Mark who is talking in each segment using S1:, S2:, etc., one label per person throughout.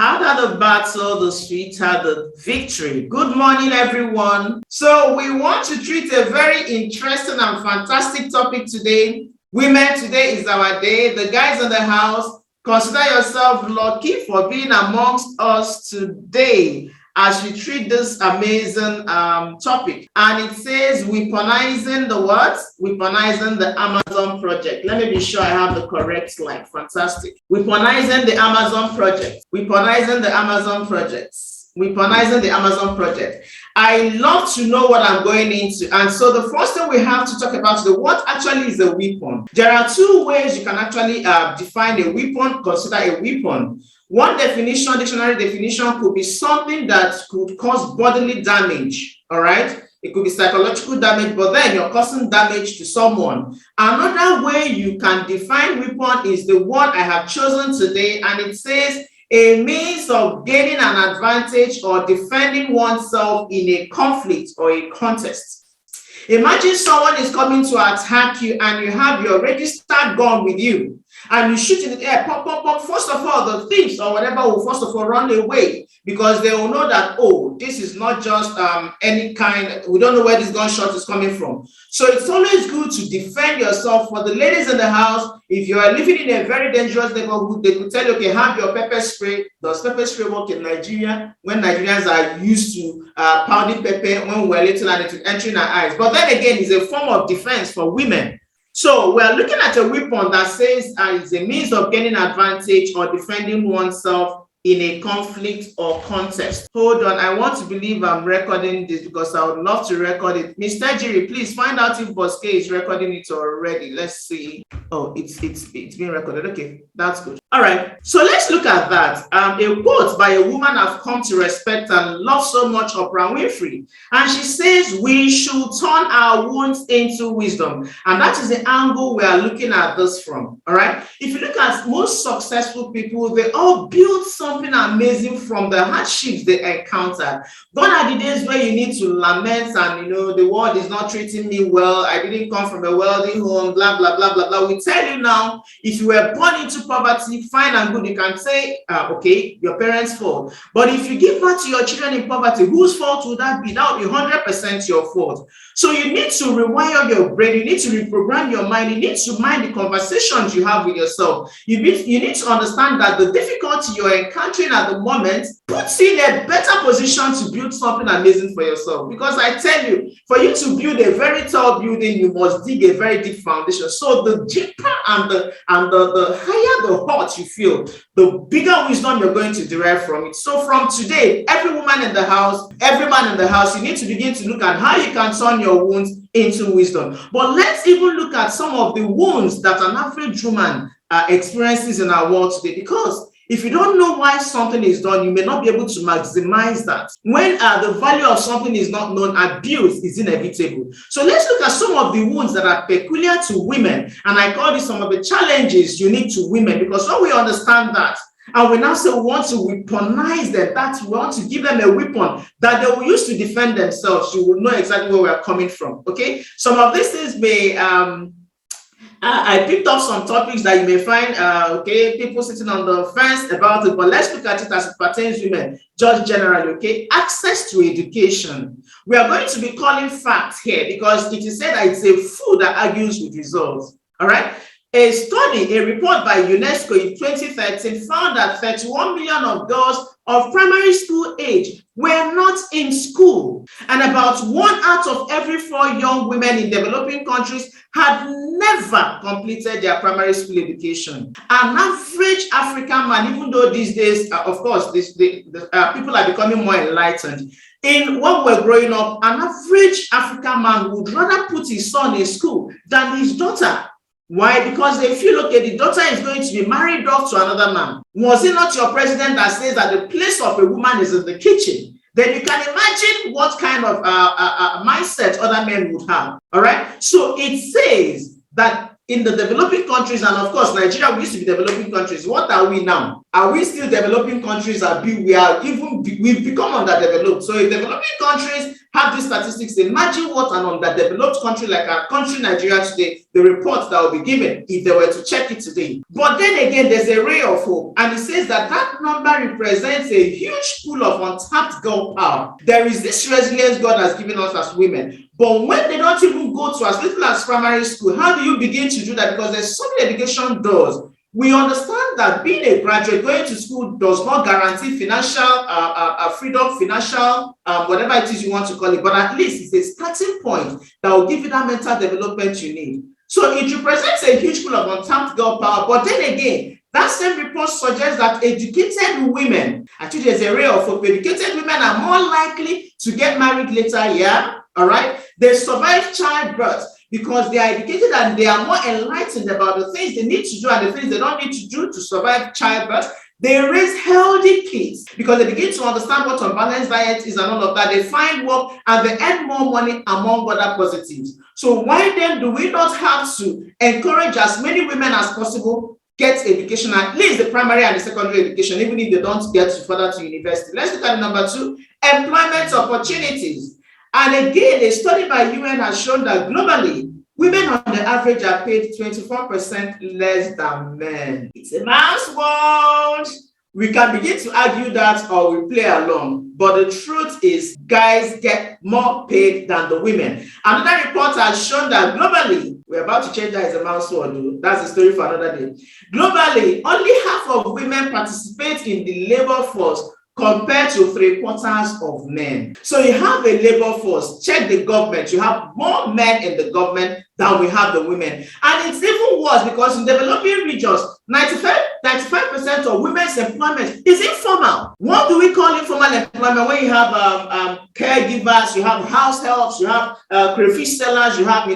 S1: Harder the battle, the sweeter the victory. Good morning, everyone. So we want to treat a very interesting and fantastic topic today. Women, today is our day. The guys in the house, consider yourself lucky for being amongst us today as we treat this amazing topic. And it says weaponizing the what? Weaponizing the Amazon project. Let me be sure I have the correct slide. Fantastic. Weaponizing the Amazon project. Weaponizing the Amazon projects. Weaponizing the Amazon project. I love to know what I'm going into. And so the first thing we have to talk about is what actually is a weapon. There are two ways you can actually define a weapon, consider a weapon. One definition, dictionary definition, could be something that could cause bodily damage, all right? It could be psychological damage, but then you're causing damage to someone. Another way you can define weapon is the one I have chosen today, and it says a means of gaining an advantage or defending oneself in a conflict or a contest. Imagine someone is coming to attack you and you have your registered gun with you and you shoot in the air, pop, pop, pop. First of all, the thieves or whatever will first of all run away because they will know that, oh, this is not just any kind, we don't know where this gunshot is coming from. So it's always good to defend yourself. For the ladies in the house, if you are living in a very dangerous neighborhood, they could tell you, okay, have your pepper spray. Does pepper spray work in Nigeria? When Nigerians are used to pounding pepper when we're little and it's entering our eyes. But then again, it's a form of defense for women. So we're looking at a weapon that says it's a means of gaining advantage or defending oneself in a conflict or contest. Hold on, I want to believe I'm recording this because I would love to record it. Mr. Jerry, please find out if Bosque is recording it already. Let's see. Oh, it's being recorded. Okay, that's good. All right, so let's look at that. A quote by a woman I've come to respect and love so much, Oprah Winfrey. And she says, we should turn our wounds into wisdom. And that is the angle we are looking at this from, all right? If you look at most successful people, they all build something amazing from the hardships they encountered. Gone are the days where you need to lament and, the world is not treating me well. I didn't come from a wealthy home, blah, blah, blah, blah, blah. We tell you now, if you were born into poverty, fine and good, you can say, okay, your parents' fault. But if you give birth to your children in poverty, whose fault would that be? That would be 100% your fault. So you need to rewire your brain. You need to reprogram your mind. You need to mind the conversations you have with yourself. You need to understand that the difficulty you're encountering at the moment puts you in a better position to build something amazing for yourself. Because I tell you, for you to build a very tall building, you must dig a very deep foundation. So the deeper and the higher the heart you feel, the bigger wisdom you're going to derive from it. So from today, every woman in the house, every man in the house, you need to begin to look at how you can turn your wounds into wisdom. But let's even look at some of the wounds that an average woman experiences in our world today, because if you don't know why something is done, you may not be able to maximize that. When the value of something is not known, abuse is inevitable. So let's look at some of the wounds that are peculiar to women. And I call this some of the challenges unique to women, because when we understand that, and we now say we want to weaponize them, that we want to give them a weapon that they will use to defend themselves, you will know exactly where we're coming from, okay? Some of these things may... I picked up some topics that you may find, people sitting on the fence about it, but let's look at it as it pertains to women, just generally, okay? Access to education. We are going to be calling facts here because it is said that it's a fool that argues with results, all right? A study, a report by UNESCO in 2013 found that 31 million of girls of primary school age were not in school, and about 1 out of every 4 young women in developing countries had never completed their primary school education. An average African man, even though these days, of course, people are becoming more enlightened. When we're growing up, an average African man would rather put his son in school than his daughter. Why? Because they feel, okay, the daughter is going to be married off to another man. Was it not your president that says that the place of a woman is in the kitchen? Then you can imagine what kind of mindset other men would have. All right. So it says that in the developing countries, and of course, Nigeria, we used to be developing countries. What are we now? Are we still developing countries? We've become underdeveloped. So if developing countries have these statistics, imagine what an underdeveloped country like our country, Nigeria today, the reports that will be given if they were to check it today. But then again, there's a ray of hope, and it says that that number represents a huge pool of untapped girl power. There is this resilience God has given us as women. But when they don't even go to as little as primary school, how do you begin to do that? Because there's so many education doors. We understand that being a graduate, going to school does not guarantee financial freedom, financial, whatever it is you want to call it, but at least it's a starting point that will give you that mental development you need. So it represents a huge pool of untapped girl power. But then again, that same report suggests that educated women, actually there's a ray of hope, educated women are more likely to get married later, yeah? All right? They survive childbirth because they are educated and they are more enlightened about the things they need to do and the things they don't need to do to survive childbirth. They raise healthy kids because they begin to understand what unbalanced diet is and all of that. They find work and they earn more money, among other positives. So why then do we not have to encourage as many women as possible get education, at least the primary and the secondary education, even if they don't get further to university? Let's look at number 2, employment opportunities. And again, a study by UN has shown that globally, women on the average are paid 24% less than men. It's a man's world. We can begin to argue that or we play along, but the truth is guys get more paid than the women. Another report has shown that globally, we're about to change that as a man's world, that's a story for another day. Globally, only half of women participate in the labor force compared to 3/4 of men. So you have a labor force, check the government, you have more men in the government than we have the women. And it's even worse because in developing regions, 95% of women's employment is informal. What do we call informal employment? When you have caregivers, you have house helps, you have crayfish sellers, you have,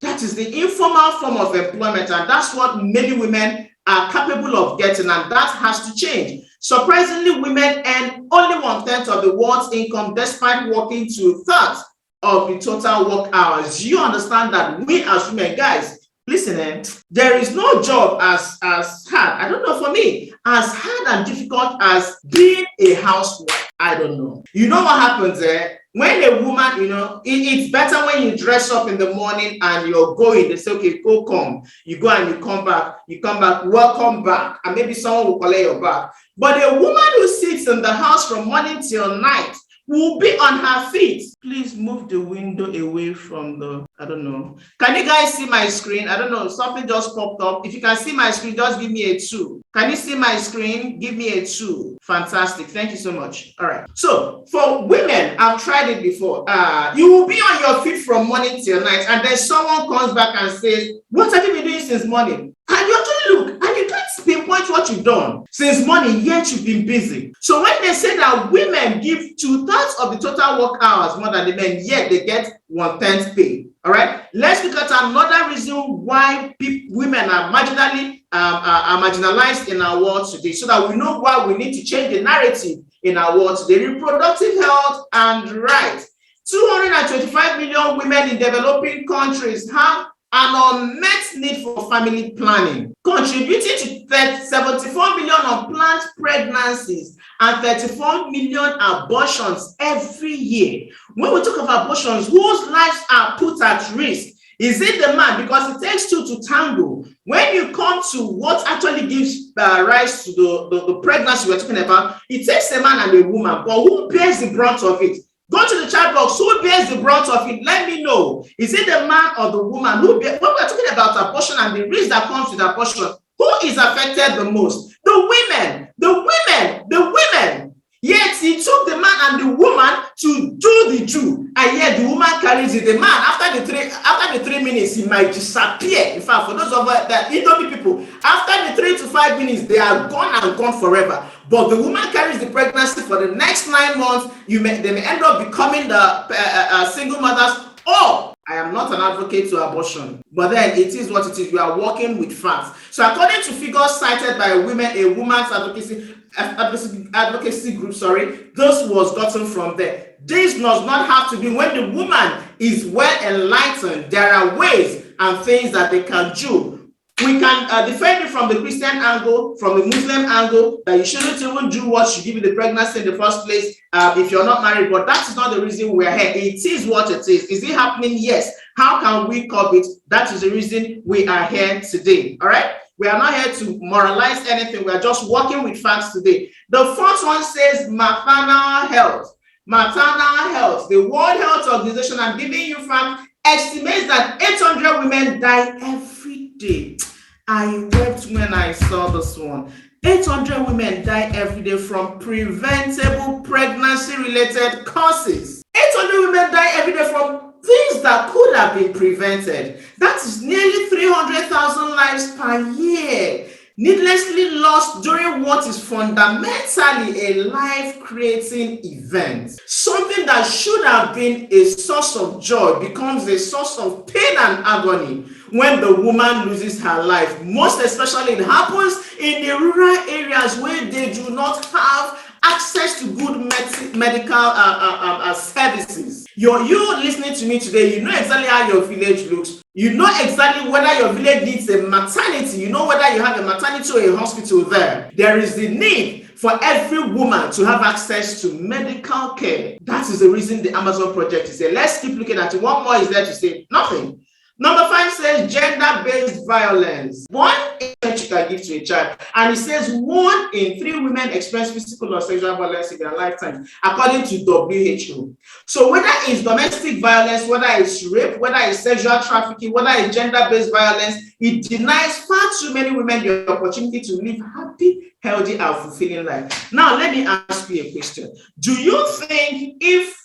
S1: that is the informal form of employment. And that's what many women are capable of getting, and that has to change. Surprisingly, women earn only 1/10 of the world's income despite working 2/3 of the total work hours. You understand that we as women, guys, listen, there is no job as hard, I don't know, for me, as hard and difficult as being a housewife. I don't know. You know what happens there? When a woman, it's better when you dress up in the morning and you're going, they say, okay, go come. You go and you come back, welcome back. And maybe someone will collect your bag. But a woman who sits in the house from morning till night will be on her feet. Please move the window away from I don't know. Can you guys see my screen? I don't know, something just popped up. If you can see my screen, just give me a 2. Can you see my screen? Give me a 2. Fantastic, thank you so much. All right, so for women, I've tried it before. You will be on your feet from morning till night, and then someone comes back and says, what have you been doing since morning? And you actually look, and you can't pinpoint what you've done since morning, yet you've been busy. So when they say that women give 2/3 of the total work hours more than the men, yet they get 1/10 pay. All right, let's look at another reason why women are marginalized in our world today, so that we know why we need to change the narrative in our world today. Reproductive health and rights. 225 million women in developing countries have an unmet need for family planning, contributing to 74 million unplanned pregnancies and 34 million abortions every year. When we talk of abortions, whose lives are put at risk? Is it the man? Because it takes two to tango. When you come to what actually gives rise to the pregnancy we're talking about, it takes a man and a woman, but who bears the brunt of it? Go to the chat box. Who bears the brunt of it? Let me know. Is it the man or the woman? When we're talking about abortion and the risk that comes with abortion, who is affected the most? The women. Yet he took the man and the woman to do the do, and yet the woman carries it. The man, after the 3 minutes, he might disappear. In fact, for those of us that Indomie people, after the 3 to 5 minutes, they are gone and gone forever. But the woman carries the pregnancy for the next 9 months. They may end up becoming the single mothers. Or I am not an advocate to abortion, but then it is what it is. We are working with facts. So according to figures cited by a woman's advocacy group, this was gotten from there. This does not have to be when the woman is well enlightened. There are ways and things that they can do. We can defend it from the Christian angle, from the Muslim angle, that you shouldn't even do what should give you the pregnancy in the first place if you're not married. But that is not the reason we're here. It is what it is. Is it happening? Yes. How can we curb it? That is the reason we are here today. All right? We are not here to moralize anything. We are just working with facts today. The first one says maternal health. Maternal health. The World Health Organization, I'm giving you facts, estimates that 800 women die every day. I wept when I saw this one. 800 women die every day from preventable pregnancy-related causes. 800 women die every day from things that could have been prevented. That is nearly 300,000 lives per year, needlessly lost during what is fundamentally a life-creating event. Something that should have been a source of joy becomes a source of pain and agony when the woman loses her life. Most especially, it happens in the rural areas where they do not have access to good medical services. You listening to me today, you know exactly how your village looks. You know exactly whether your village needs a maternity. You know whether you have a maternity or a hospital there. There is the need for every woman to have access to medical care. That is the reason the Amazon Project is here. Let's keep looking at it. What more is there to say? Nothing. Number 5 says gender-based violence. One you can give to a child, and it says 1 in 3 women experience physical or sexual violence in their lifetime, according to WHO. So whether it's domestic violence, whether it's rape, whether it's sexual trafficking, whether it's gender-based violence, it denies far too many women the opportunity to live happy, healthy, and fulfilling life. Now, let me ask you a question. Do you think if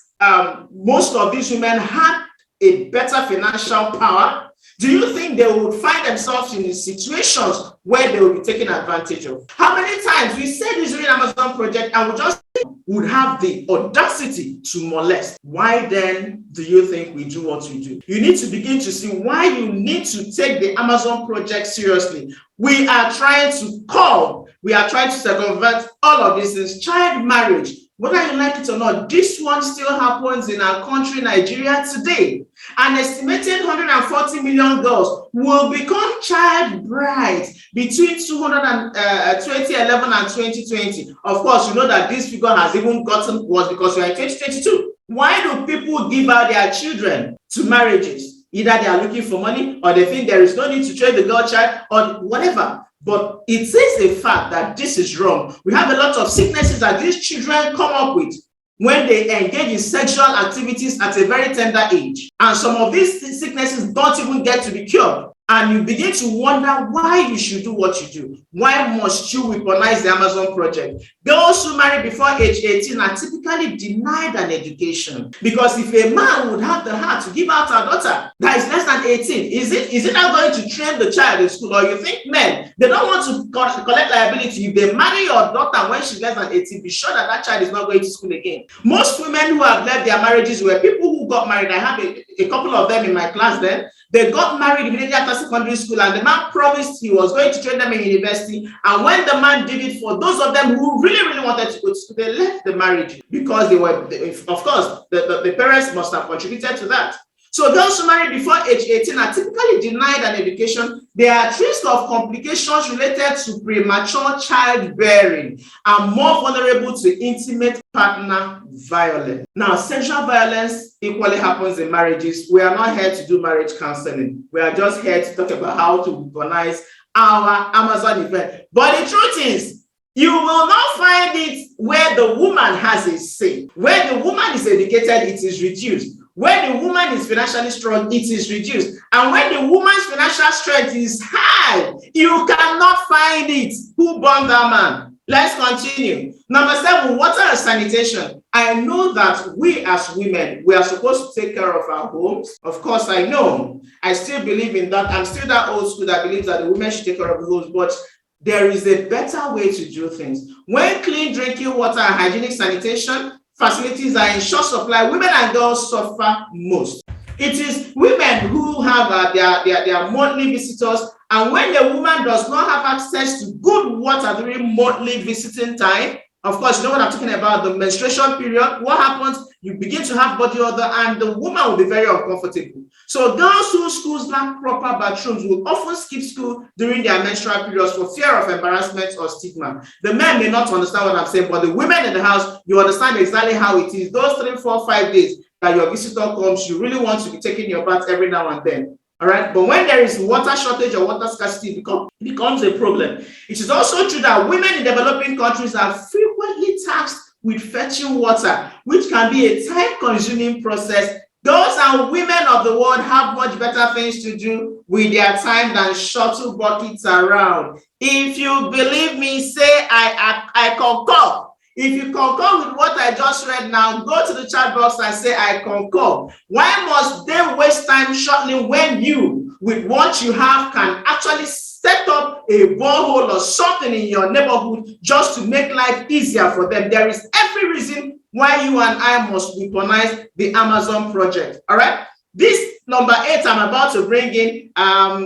S1: most of these women had a better financial power, do you think they would find themselves in situations where they will be taken advantage of? How many times we said this during Amazon Project and we just would have the audacity to molest? Why then do you think we do what we do? You need to begin to see why you need to take the Amazon Project seriously. We are trying to curb, we are trying to circumvent all of this is child marriage. Whether you like it or not, this one still happens in our country, Nigeria, today. An estimated 140 million girls will become child brides between 2011 and 2020. Of course, you know that this figure has even gotten worse because we are in 2022. Why do people give out their children to marriages? Either they are looking for money or they think there is no need to train the girl child or whatever. But it is a fact that this is wrong. We have a lot of sicknesses that these children come up with when they engage in sexual activities at a very tender age. And some of these sicknesses don't even get to be cured. And you begin to wonder why you should do what you do. Why must you weaponize the Amazon Project? Girls who marry before age 18 are typically denied an education. Because if a man would have the heart to give out a daughter that is less than 18, is it not going to train the child in school? Or you think men, they don't want to collect liability. If they marry your daughter when she's less than 18, be sure that that child is not going to school again. Most women who have left their marriages were people who got married. I have a couple of them in my class then. They got married immediately after secondary school, and the man promised he was going to train them in university. And when the man did it, for those of them who really wanted to go to school, they left the marriage because of course, the parents must have contributed to that. So those who marry before age 18 are typically denied an education. They are at risk of complications related to premature childbearing and more vulnerable to intimate partner violence. Now, sexual violence equally happens in marriages. We are not here to do marriage counseling. We are just here to talk about how to weaponize our Amazon event. But the truth is, you will not find it where the woman has a say. Where the woman is educated, it is reduced. When the woman is financially strong, it is reduced. And when the woman's financial strength is high, you cannot find it. Who born that man? Let's continue. Number 7, water and sanitation. I know that we as women, we are supposed to take care of our homes. Of course, I know. I still believe in that. I'm still that old school that believes that the women should take care of the homes. But there is a better way to do things. When clean drinking water and hygienic sanitation facilities are in short supply, women and girls suffer most. It is women who have their monthly visitors, and when the woman does not have access to good water during monthly visiting time, of course, you know what I'm talking about, the menstruation period, what happens? You begin to have body odor, and the woman will be very uncomfortable. So girls whose schools lack proper bathrooms will often skip school during their menstrual periods for fear of embarrassment or stigma. The men may not understand what I'm saying, but the women in the house, you understand exactly how it is. Those 3, 4, 5 days that your visitor comes, you really want to be taking your bath every now and then. All right, but when there is water shortage or water scarcity, it becomes a problem. It is also true that women in developing countries are frequently tasked with fetching water, which can be a time-consuming process. Those and women of the world have much better things to do with their time than shuttle buckets around. If you believe me, say I concur. If you concur with what I just read now, go to the chat box and say I concur. Why must they waste time shuttling when you, with what you have, can actually set up a borehole or something in your neighborhood just to make life easier for them? There is every reason why you and I must weaponize the Amazon project. All right. This number 8 I'm about to bring in,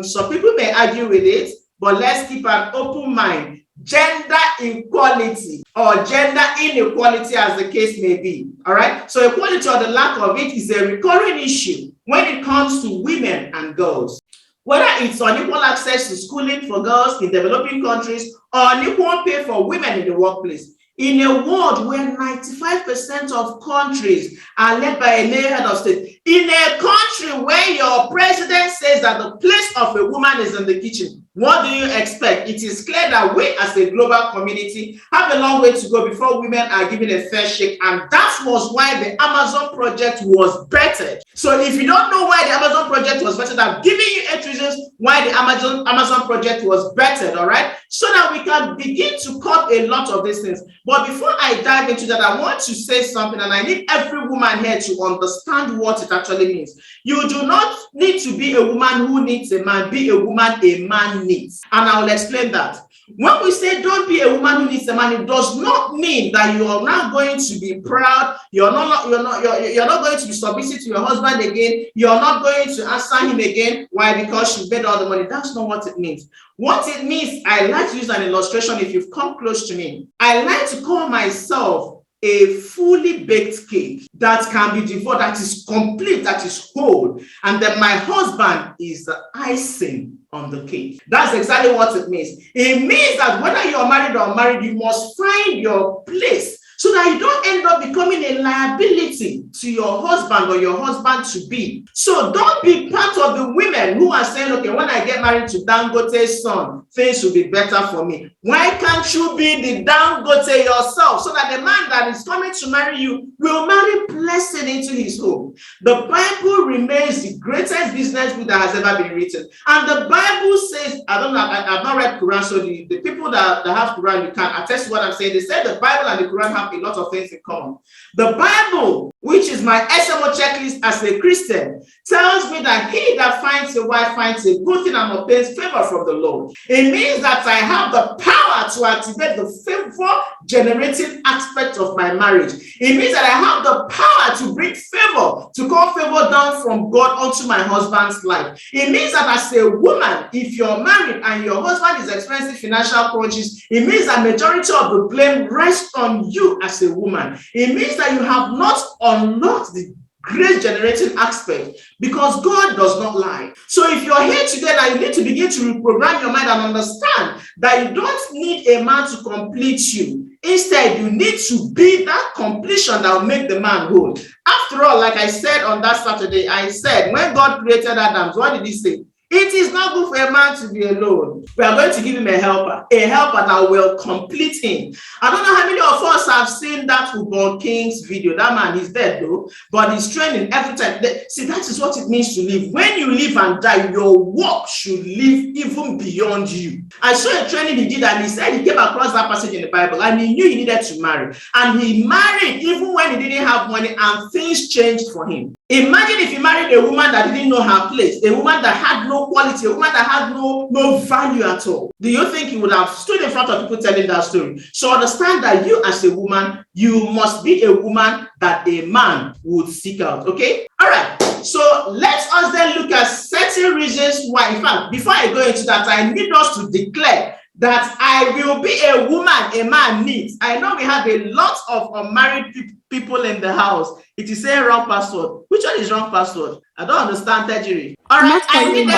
S1: some people may argue with it, but let's keep an open mind. Gender equality or gender inequality, as the case may be. All right. So equality or the lack of it is a recurring issue when it comes to women and girls. Whether it's unequal access to schooling for girls in developing countries or unequal pay for women in the workplace. In a world where 95% of countries are led by a male head of state, in a country where your president says that the place of a woman is in the kitchen, what do you expect? It is clear that we as a global community have a long way to go before women are given a fair shake, and that was why the Amazon project was bettered. So if you don't know why the Amazon project was bettered, I've given you 8 reasons why the Amazon project was bettered, all right? So that we can begin to cut a lot of these things. But before I dive into that, I want to say something, and I need every woman here to understand what it actually means. You do not need to be a woman who needs a man. Be a woman a man needs. And I will explain that. When we say don't be a woman who needs a man, it does not mean that you are not going to be proud. You're not going to be submissive to your husband again. You're not going to answer him again. Why? Because you made all the money. That's not what it means. What it means, I like to use an illustration if you've come close to me. I like to call myself a fully baked cake that can be devoured, that is complete, that is whole, and then my husband is the icing on the cake. That's exactly what it means. It means that whether you're married or unmarried, you must find your place so that you don't end up becoming a liability to your husband or your husband-to-be. So don't be part of the women who are saying, okay, when I get married to Dangote's son, things will be better for me. Why can't you be the Dangote yourself so that the man that is coming to marry you will marry blessing into his home? The Bible remains the greatest business book that has ever been written. And the Bible says, I've not read Quran, so the people that have Quran, you can attest to what I'm saying. They said the Bible and the Quran have a lot of things in common. The Bible, which is my SMO checklist as a Christian, tells me that he that finds a wife finds a good thing and obtains favor from the Lord. It means that I have the power to activate the favor generating aspect of my marriage. It means that I have the power to bring favor, to call favor down from God onto my husband's life. It means that as a woman, if you're married and your husband is experiencing financial crunches, it means that majority of the blame rests on you as a woman. It means that you have not unlocked the grace generating aspect, because God does not lie. So if you're here today, now you need to begin to reprogram your mind and understand that you don't need a man to complete you. Instead, you need to be that completion that will make the man whole. After all, like I said on that Saturday, I said when God created Adam, what did he say? It is not good for a man to be alone. We are going to give him a helper that will complete him. I don't know how many of us have seen that Ubon King's video. That man is dead though, but he's training every time. See, that is what it means to live. When you live and die, your work should live even beyond you. I saw a training he did, and he said he came across that passage in the Bible, and he knew he needed to marry. And he married even when he didn't have money, and things changed for him. Imagine if he married a woman that didn't know her place, a woman that had no quality, a woman that had no value at all. Do you think he would have stood in front of people telling that story? So understand that you as a woman, you must be a woman that a man would seek out, okay? All right, so let us then look at certain reasons why. In fact, before I go into that, I need us to declare that I will be a woman a man needs. I know we have a lot of unmarried people in the house. It is saying wrong password. Which one is wrong password? I don't understand, Tajiri. All right, I need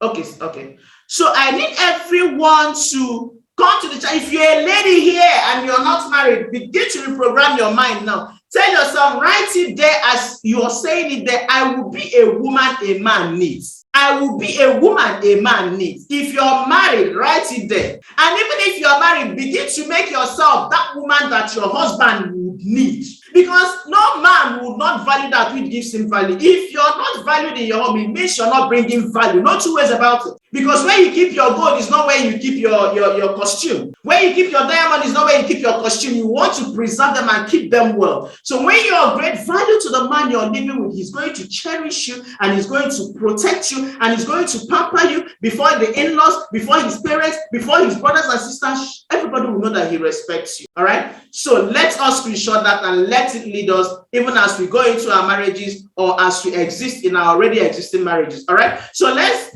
S1: okay. So I need everyone to come to the chat. If you're a lady here and you're not married, begin to reprogram your mind now. Tell yourself, write it there as you're saying it there. I will be a woman a man needs. I will be a woman a man needs. If you're married, write it there. And even if you're married, begin to make yourself that woman that your husband would need. Because no man would not value that which gives him value. If you're not valued in your home, it means you're not bringing value. No two ways about it. Because where you keep your gold is not where you keep your costume. Where you keep your diamond is not where you keep your costume. You want to preserve them and keep them well. So when you're of great value to the man you're living with, he's going to cherish you and he's going to protect you and he's going to pamper you before the in-laws, before his parents, before his brothers and sisters. Everybody will know that he respects you. All right. So let us screenshot that and let it lead us even as we go into our marriages or as we exist in our already existing marriages. All right. So let's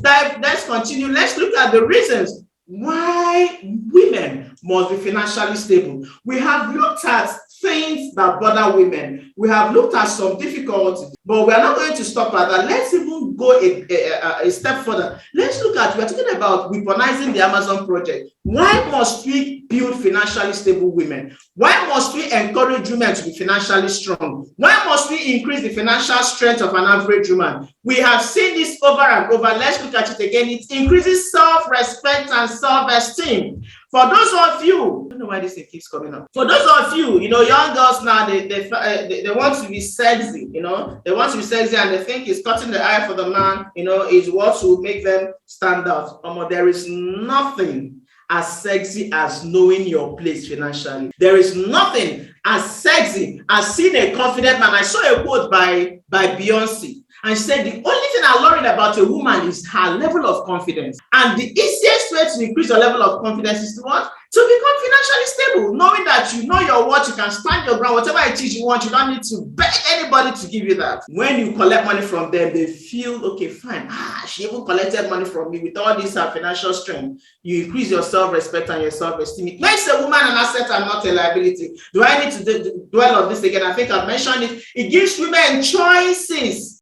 S1: continue. Let's look at the reasons why women must be financially stable. We have looked at things that bother women. We have looked at some difficulties, but we are not going to stop at that. Let's even go a step further. Let's look at, we're talking about weaponizing the Amazon project. Why must we build financially stable women? Why must we encourage women to be financially strong? Why must we increase the financial strength of an average woman? We have seen this over and over. Let's look at it again. It increases self-respect and self-esteem. For those of you, I don't know why this thing keeps coming up. For those of you, young girls now, they want to be sexy, they want to be sexy and they think it's cutting the eye for the man, is what will make them stand out. There is nothing as sexy as knowing your place financially. There is nothing as sexy as seeing a confident man. I saw a quote by Beyonce. And she said, the only thing I learned about a woman is her level of confidence. And the easiest way to increase your level of confidence is to what? To become financially stable. Knowing that you know your worth, you can stand your ground, whatever it is you want, you don't need to beg anybody to give you that. When you collect money from them, they feel, okay, fine. She even collected money from me with all this financial strength. You increase your self-respect and your self-esteem. It makes a woman an asset and not a liability. Do I need to dwell on this again? I think I've mentioned it. It gives women choices.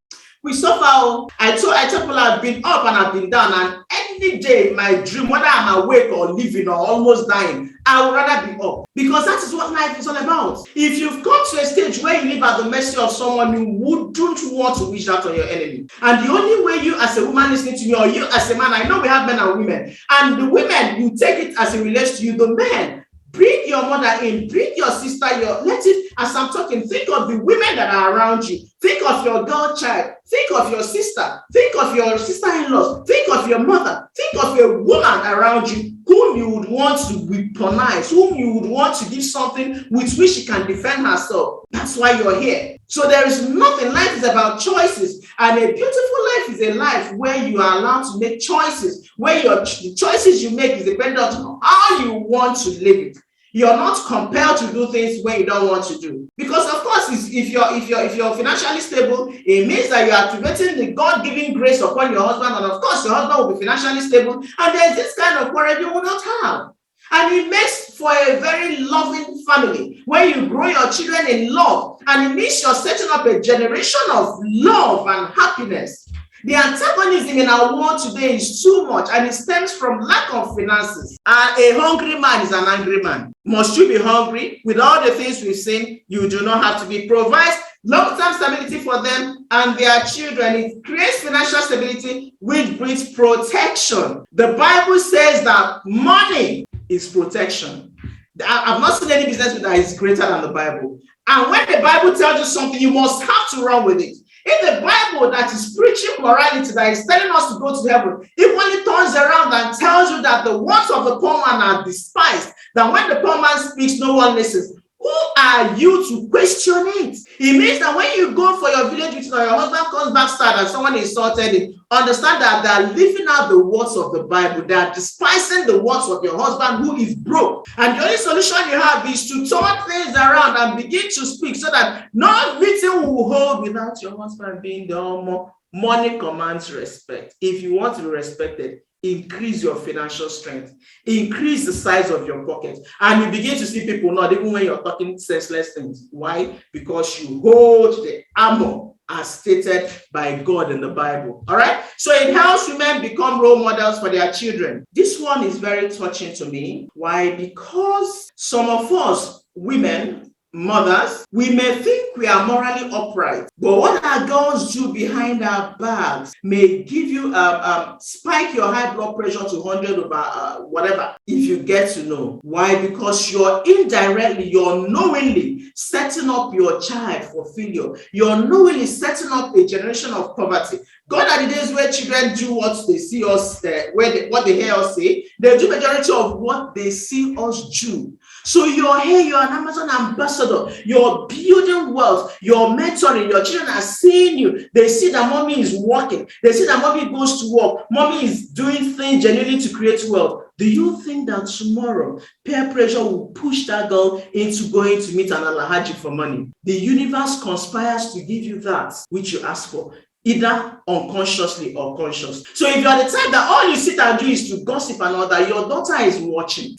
S1: We suffer. I tell people I've been up and I've been down, and any day my dream, whether I'm awake or living or almost dying, I would rather be up, because that is what life is all about. If you've come to a stage where you live at the mercy of someone, you wouldn't want to wish that on your enemy. And the only way you as a woman listening to me, or you as a man, I know we have men and women, and the women, you take it as it relates to you. The men, bring your mother in, bring your sister, let it, as I'm talking, think of the women that are around you. Think of your girl child. Think of your sister. Think of your sister-in-laws. Think of your mother. Think of a woman around you whom you would want to weaponize, whom you would want to give something with which she can defend herself. That's why you're here. So there is nothing. Life is about choices. And a beautiful life is a life where you are allowed to make choices, where the choices you make is dependent on how you want to live it. You're not compelled to do things when you don't want to do. Because of course, if you're financially stable, it means that you're activating the God-given grace upon your husband, and of course your husband will be financially stable, and there's this kind of quarrel you will not have. And it makes for a very loving family where you grow your children in love, and it means you're setting up a generation of love and happiness. The antagonism in our world today is too much, and it stems from lack of finances. And a hungry man is an angry man. Must you be hungry? With all the things we've seen, you do not have to be. Provides long-term stability for them and their children. It creates financial stability, which brings protection. The Bible says that money is protection. I've not seen any business that is greater than the Bible. And when the Bible tells you something, you must have to run with it. If the Bible that is preaching morality, that is telling us to go to heaven, it only turns around and tells you that the words of the poor man are despised, that when the poor man speaks, no one listens. Who are you to question it? It means that when you go for your village meeting or your husband comes back sad and someone insulted him, understand that they are living out the words of the Bible. They are despising the words of your husband who is broke. And the only solution you have is to turn things around and begin to speak so that no meeting will hold without your husband being the money commands respect. If you want to be respected, increase your financial strength, increase the size of your pocket, and you begin to see people not even when you're talking senseless things. Why? Because you hold the armor as stated by God in the Bible. All right. So it helps women become role models for their children. This one is very touching to me. Why? Because some of us women, mothers, we may think we are morally upright, but what our girls do behind our backs may give you spike your high blood pressure to 100 over whatever, if you get to know. Why? Because you're knowingly setting up your child for failure. You're knowingly setting up a generation of poverty. God are the days where children do what they see us, what they hear us say. They do majority of what they see us do. So you're here, you're an Amazon ambassador, you're building wealth, you're mentoring, your children are seeing you. They see that mommy is working. They see that mommy goes to work. Mommy is doing things genuinely to create wealth. Do you think that tomorrow peer pressure will push that girl into going to meet an Alhaji for money? The universe conspires to give you that which you ask for, either unconsciously or conscious. So if you are the type that all you sit and do is to gossip and all that, your daughter is watching.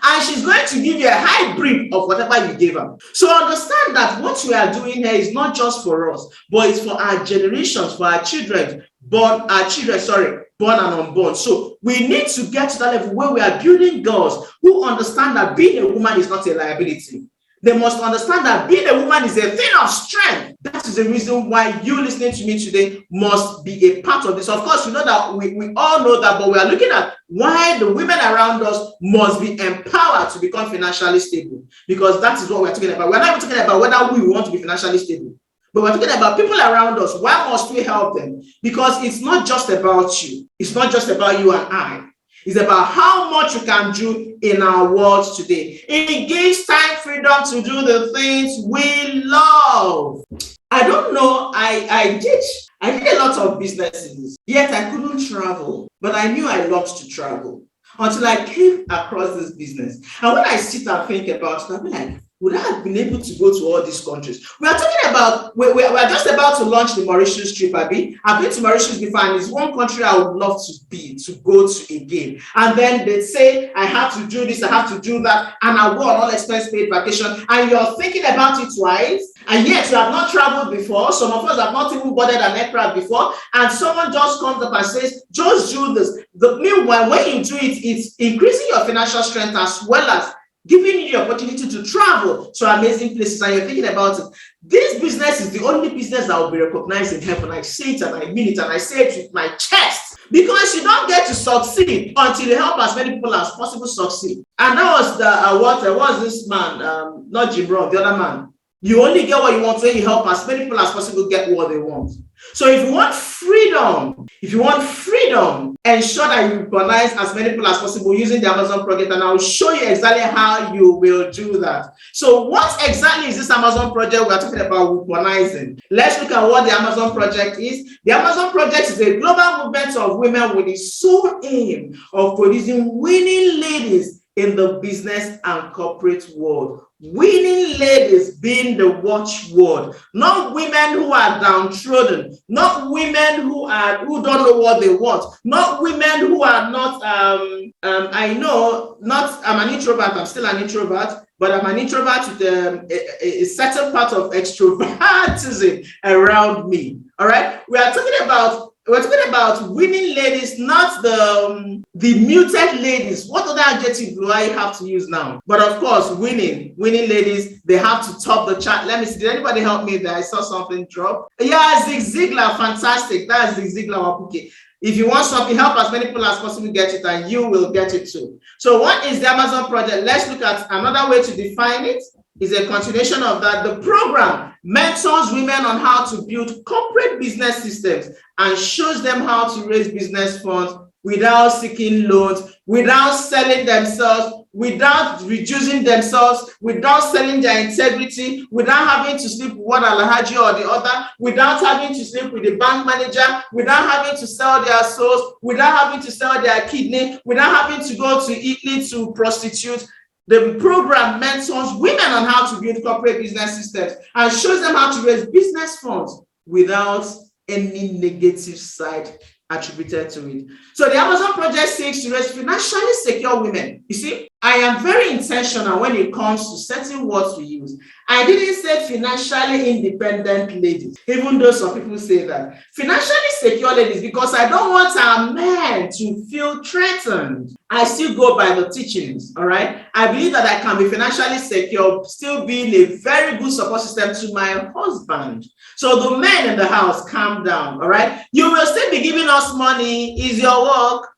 S1: And she's going to give you a high brief of whatever you gave her. So understand that what we are doing here is not just for us, but it's for our generations, for our children, born and unborn. So we need to get to that level where we are building girls who understand that being a woman is not a liability. They must understand that being a woman is a thing of strength. That is the reason why you listening to me today must be a part of this. Of course, you know that we all know that, but we are looking at why the women around us must be empowered to become financially stable. Because that is what we're talking about. We're not even talking about whether we want to be financially stable, but we're talking about people around us. Why must we help them? Because it's not just about you. It's not just about you and I. It's about how much you can do in our world today. It gives time freedom to do the things we love. I don't know, I did a lot of businesses, yet I couldn't travel, but I knew I loved to travel until I came across this business. And when I sit and think about it, I'm like, would I have been able to go to all these countries? We are talking about, we're just about to launch the Mauritius trip, Abby. I've been to Mauritius before, and it's one country I would love to go to again. And then they say, I have to do this, I have to do that, and I'll go on all expense paid vacation. And you're thinking about it twice, and yet you have not traveled before. Some of us have not even boarded an aircraft before, and someone just comes up and says, just do this. Meanwhile, when you do it, it's increasing your financial strength as well as giving you the opportunity to travel to amazing places, and you're thinking about it. This business is the only business that will be recognized in heaven. I say it and I mean it, and I say it with my chest, because you don't get to succeed until you help as many people as possible succeed. And that was what was this man, not Jim Rohn, the other man. You only get what you want when you help as many people as possible get what they want. So if you want freedom, ensure that you recognize as many people as possible using the Amazon project, and I'll show you exactly how you will do that. So what exactly is this Amazon project we're talking about weaponizing? Let's look at what the Amazon project is. The Amazon project is a global movement of women with the sole aim of producing winning ladies in the business and corporate world. Winning ladies being the watchword, not women who are downtrodden, not women who don't know what they want, not women who are not I'm an introvert, I'm still an introvert, but I'm an introvert with a certain part of extrovertism around me. All right, we're talking about winning ladies, not the muted ladies. What other adjective do I have to use now? But of course, winning ladies, they have to top the chart. Let me see. Did anybody help me there? I saw something drop. Yeah, Zig Ziglar, fantastic. That's Zig Ziglar. Okay. If you want something, help as many people as possible get it, and you will get it too. So what is the Amazon project? Let's look at another way to define it. Is a continuation of that. The program mentors women on how to build corporate business systems and shows them how to raise business funds without seeking loans, without selling themselves, without reducing themselves, without selling their integrity, without having to sleep with one Alhaji or the other, without having to sleep with the bank manager, without having to sell their souls, without having to sell their kidney, without having to go to Italy to prostitute. The program mentors women on how to build corporate business systems and shows them how to raise business funds without any negative side attributed to it. So the Amazon project seeks to raise financially secure women. You see, I am very intentional when it comes to certain words we use. I didn't say financially independent ladies, even though some people say that. Financially secure ladies, because I don't want our men to feel threatened. I still go by the teachings, all right? I believe that I can be financially secure, still being a very good support system to my husband. So the men in the house, calm down, all right? You will still be giving us money, is your work.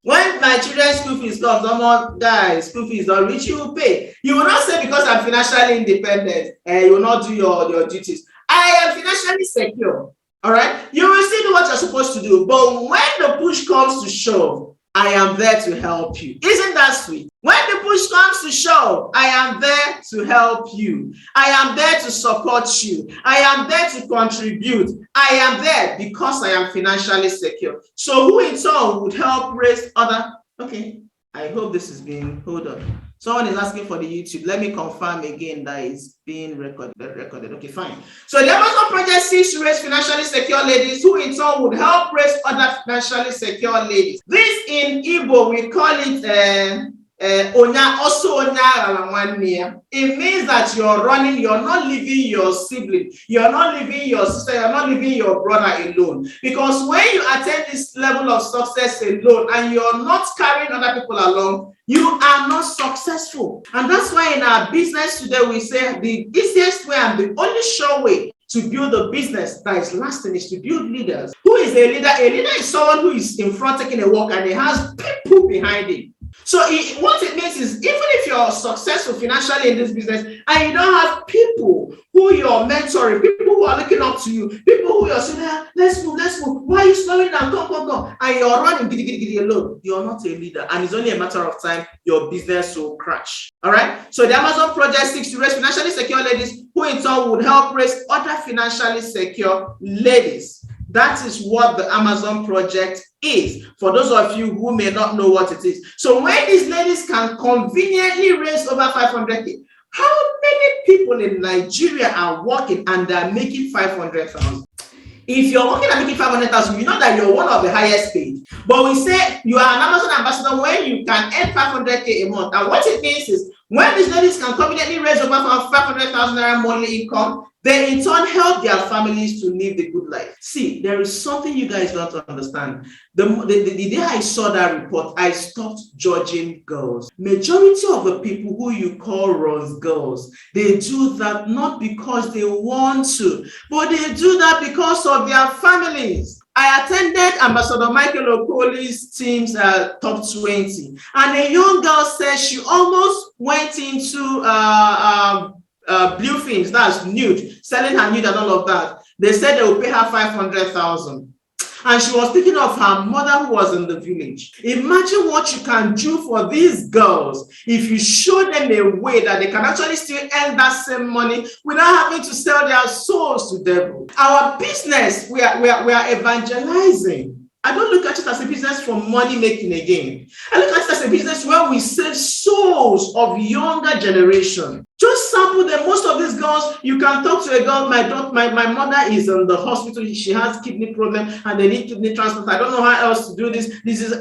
S1: When my children's school fees comes, guys, school fees don't reach, you will pay. You will not say because I'm financially independent, you will not do your duties. I am financially secure, all right? You will still do what you're supposed to do. But when the push comes to shove, I am there to help you. Isn't that sweet? When the push comes to shove, I am there to help you. I am there to support you. I am there to contribute. I am there because I am financially secure. So who in turn would help raise other? Okay, I hope this is being, hold on. Someone is asking for the YouTube. Let me confirm again that it's being recorded. Okay, fine. So the Amazon project seeks to raise financially secure ladies who in turn would help raise other financially secure ladies. This in Igbo, we call it Onya, also Onya. It means that you're running, you're not leaving your sibling, you're not leaving your sister, you're not leaving your brother alone. Because when you attain this level of success alone and you're not carrying other people along, you are not successful. And that's why in our business today, we say the easiest way and the only sure way to build a business that is lasting is to build leaders. Who is a leader? A leader is someone who is in front taking a walk and he has people behind him. So what it means is, even if you're successful financially in this business and you don't have people who you're mentoring, people who are looking up to you, people who you're saying, let's move, why are you slowing down, come, and you're running giddy alone, you're not a leader, and it's only a matter of time your business will crash. All right, so the Amazon project seeks to raise financially secure ladies who in turn would help raise other financially secure ladies. That is what the Amazon project is, for those of you who may not know what it is. So when these ladies can conveniently raise over 500K, how many people in Nigeria are working and they're making 500,000? If you're working and making 500,000, you know that you're one of the highest paid. But we say you are an Amazon ambassador when you can earn 500K a month. And what it means is, when these ladies can conveniently raise over 500,000 naira monthly income, they in turn help their families to live the good life. See, there is something you guys don't understand. The day I saw that report, I stopped judging girls. Majority of the people who you call Rose girls, they do that not because they want to, but they do that because of their families. I attended Ambassador Michael Okoli's team's top 20, and a young girl said she almost went into Bluefins, that's nude, selling her nude and all of that. They said they will pay her 500,000. And she was thinking of her mother who was in the village. Imagine what you can do for these girls if you show them a way that they can actually still earn that same money without having to sell their souls to devil. Our business, we are evangelizing. I don't look at it as a business for money making again. I look at it as a business where we save souls of younger generation. Just sample them. Most of these girls, you can talk to a girl, my mother is in the hospital, she has kidney problem and they need kidney transplant. I don't know how else to do this.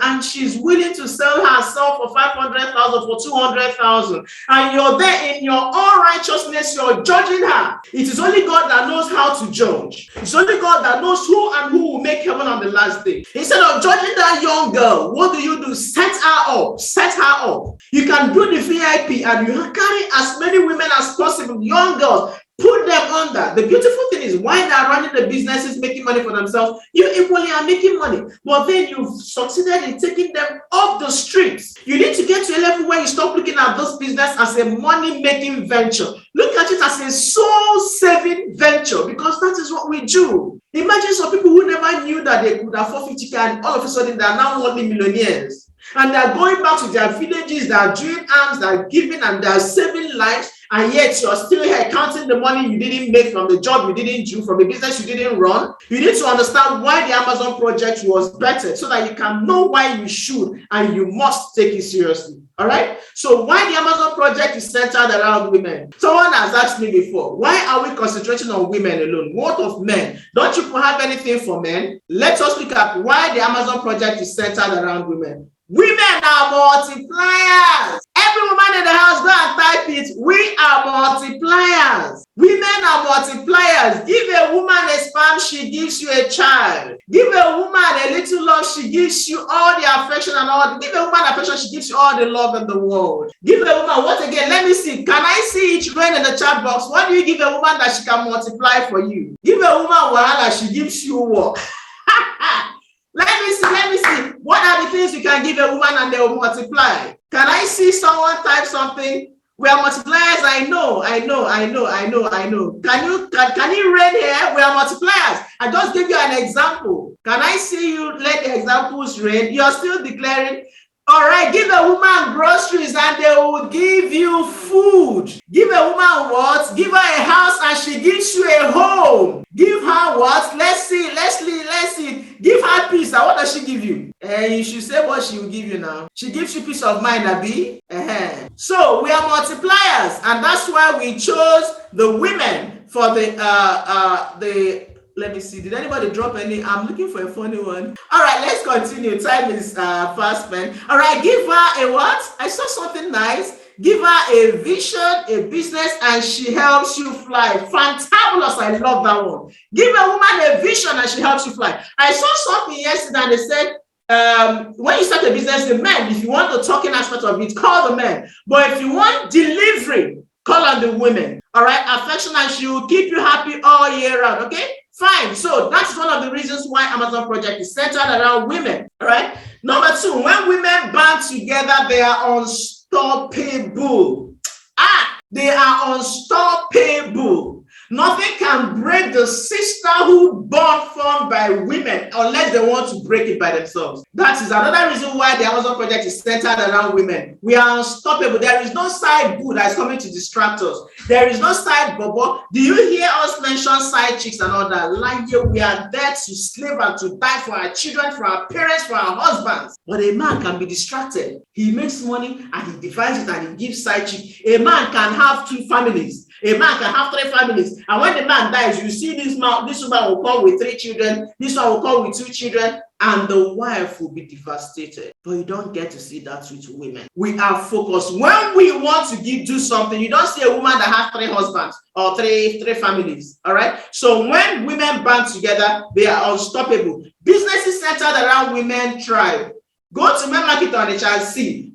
S1: And she's willing to sell herself for 500,000, for 200,000. And you're there in your all righteousness, you're judging her. It is only God that knows how to judge. It's only God that knows who and who will make heaven on the last day. Instead of judging that young girl, what do? Set her up. Set her up. You can do the VIP and you carry as many women as possible, young girls, put them under. The beautiful thing is, while they're running the businesses, making money for themselves, you equally are making money. But then you've succeeded in taking them off the streets. You need to get to a level where you stop looking at this business as a money-making venture. Look at it as a soul-saving venture, because that is what we do. Imagine some people who never knew that they could afford 50K and all of a sudden they are now multi-millionaires. And they're going back to their villages, they're doing alms, they're giving, and they're saving lives, and yet you're still here counting the money you didn't make from the job you didn't do, from the business you didn't run. You need to understand why the Amazon project was better, so that you can know why you should and you must take it seriously. All right. So why the Amazon project is centered around women? Someone has asked me before, why are we concentrating on women alone? What of men? Don't you have anything for men? Let us look at why the Amazon project is centered around women. Women are multipliers. Every woman in the house, go and type it. We are multipliers. Women are multipliers. Give a woman a sperm, she gives you a child. Give a woman a little love, she gives you all the affection and all. Give a woman affection, she gives you all the love in the world. Give a woman, what again? Let me see. Can I see it rain in the chat box? What do you give a woman that she can multiply for you? Give a woman wahala, she gives you what? Let me see. What are the things you can give a woman and they will multiply? Can I see someone type something? We are multipliers. I know. Can you read here? We are multipliers. I just give you an example. Can I see you let the examples read? You're still declaring. All right, give a woman groceries and they will give you food. Give a woman what? Give her a house and she gives you a home. Give her what? Let's see. Give her peace. And what does she give you? You should say what she will give you now. She gives you peace of mind, Abi. So we are multipliers, and that's why we chose the women for the. Let me see. Did anybody drop any? I'm looking for a funny one. All right, let's continue. Time is fast spent. All right, give her a what? I saw something nice. Give her a vision, a business, and she helps you fly. Fantabulous. I love that one. Give a woman a vision and she helps you fly. I saw something yesterday and they said, when you start a business, the men, if you want the talking aspect of it, call the men. But if you want delivery, call on the women. All right, affection, and she will keep you happy all year round. Okay, fine. So that's one of the reasons why Amazon project is centered around women. All right. Number two, when women band together, they are unstoppable. They are unstoppable. Nothing can break the sisterhood bond formed by women unless they want to break it by themselves. That is another reason why the Amazon project is centered around women. We are unstoppable. There is no side boo that is coming to distract us. There is no side bobo. Do you hear us mention side chicks and all that? Like, we are there to slave and to die for our children, for our parents, for our husbands. But a man can be distracted. He makes money and he divides it and he gives side chick. A man can have 2 families. A man can have 3 families. And when the man dies, you see this woman will come with 3 children, this one will come with 2 children, and the wife will be devastated. But you don't get to see that with women. We are focused. When we want to do something, you don't see a woman that has 3 husbands or three families. All right. So when women band together, they are unstoppable. Businesses centered around women thrive. Go to my market on the child. See,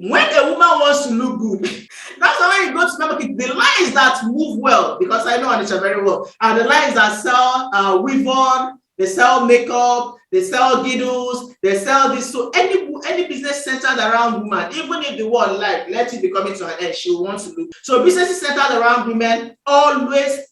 S1: when a woman wants to look good, that's why you go to market. The lines that move well, because I know Anisha very well, are the lines that sell weave on, they sell makeup, they sell giddles, they sell this. So any business centered around women, even if the world let it be coming to an end, she will want to look. So businesses centered around women always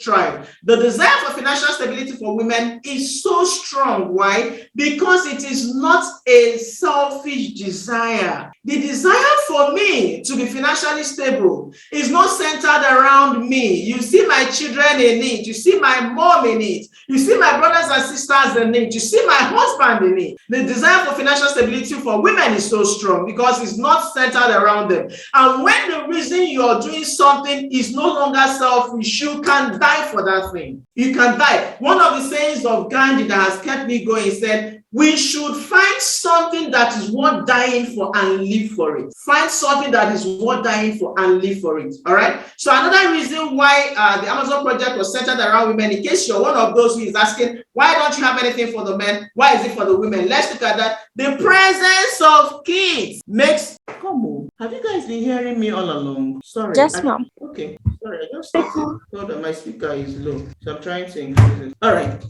S1: thrive. The desire for financial stability for women is so strong. Why? Because it is not a selfish desire. The desire for me to be financially stable is not centered around me. You see my children in need. You see my mom in need. You see my brothers and sisters in need. You see my husband in need. The desire for financial stability for women is so strong because it's not centered around them. And when the reason you're doing something is no longer selfish, you can die for that thing. You can die. One of the sayings of Gandhi that has kept me going said, we should find something that is worth dying for and live for it. Find something that is worth dying for and live for it. All right. So another reason why the Amazon project was centered around women, in case you're one of those who is asking, why don't you have anything for the men? Why is it for the women? Let's look at that. The presence of kids makes. Come on. Have you guys been hearing me all along? Sorry.
S2: Yes, ma'am.
S1: Okay. Sorry. I just hold on. My speaker is low, so I'm trying to increase it. All right.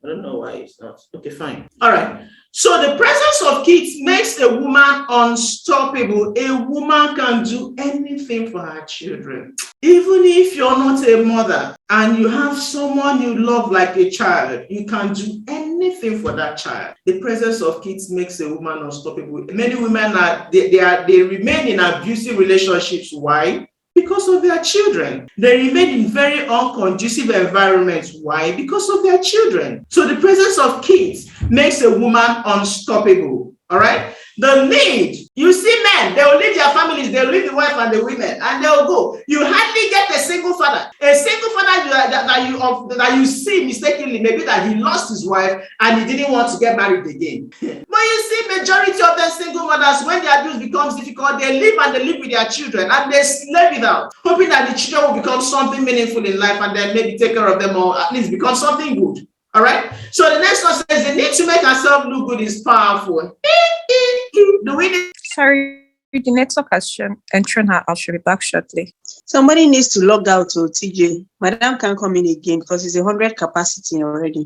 S1: I don't know why it's not. Okay, fine. All right. So the presence of kids makes a woman unstoppable. A woman can do anything for her children. Even if you're not a mother and you have someone you love like a child, you can do anything for that child. The presence of kids makes a woman unstoppable. Many women they remain in abusive relationships. Why? Because of their children. They remain in very unconducive environments. Why? Because of their children. So the presence of kids makes a woman unstoppable. All right. The need You see men, they will leave their families, they will leave the wife and the women, and they will go. You hardly get a single father. A single father that you see mistakenly, maybe that he lost his wife and he didn't want to get married again. But you see, majority of the single mothers, when the abuse becomes difficult, they live with their children and they slave it out, hoping that the children will become something meaningful in life and then maybe take care of them or at least become something good. All right. So the next one says the need to make ourselves look good is powerful. Do we need?
S2: Sorry, the network has thrown her out. She'll be back shortly.
S3: Somebody needs to log out to TJ. Madam can't come in again because it's 100 capacity already.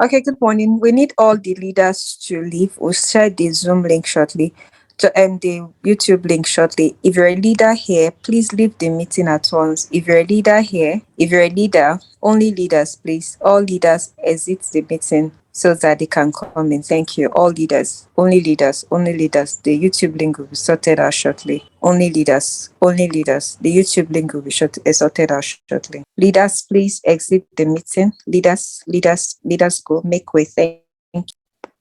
S2: Okay, good morning. We need all the leaders to leave. We'll share the Zoom link shortly, to the YouTube link shortly. If you're a leader here, please leave the meeting at once. If you're a leader here, only leaders, please. All leaders exit the meeting so that they can come in. Thank you. All leaders, only leaders, only leaders. The YouTube link will be sorted out shortly. Only leaders, only leaders. The YouTube link will be sorted out shortly. Leaders, please exit the meeting. Leaders go. Make way. Thank you.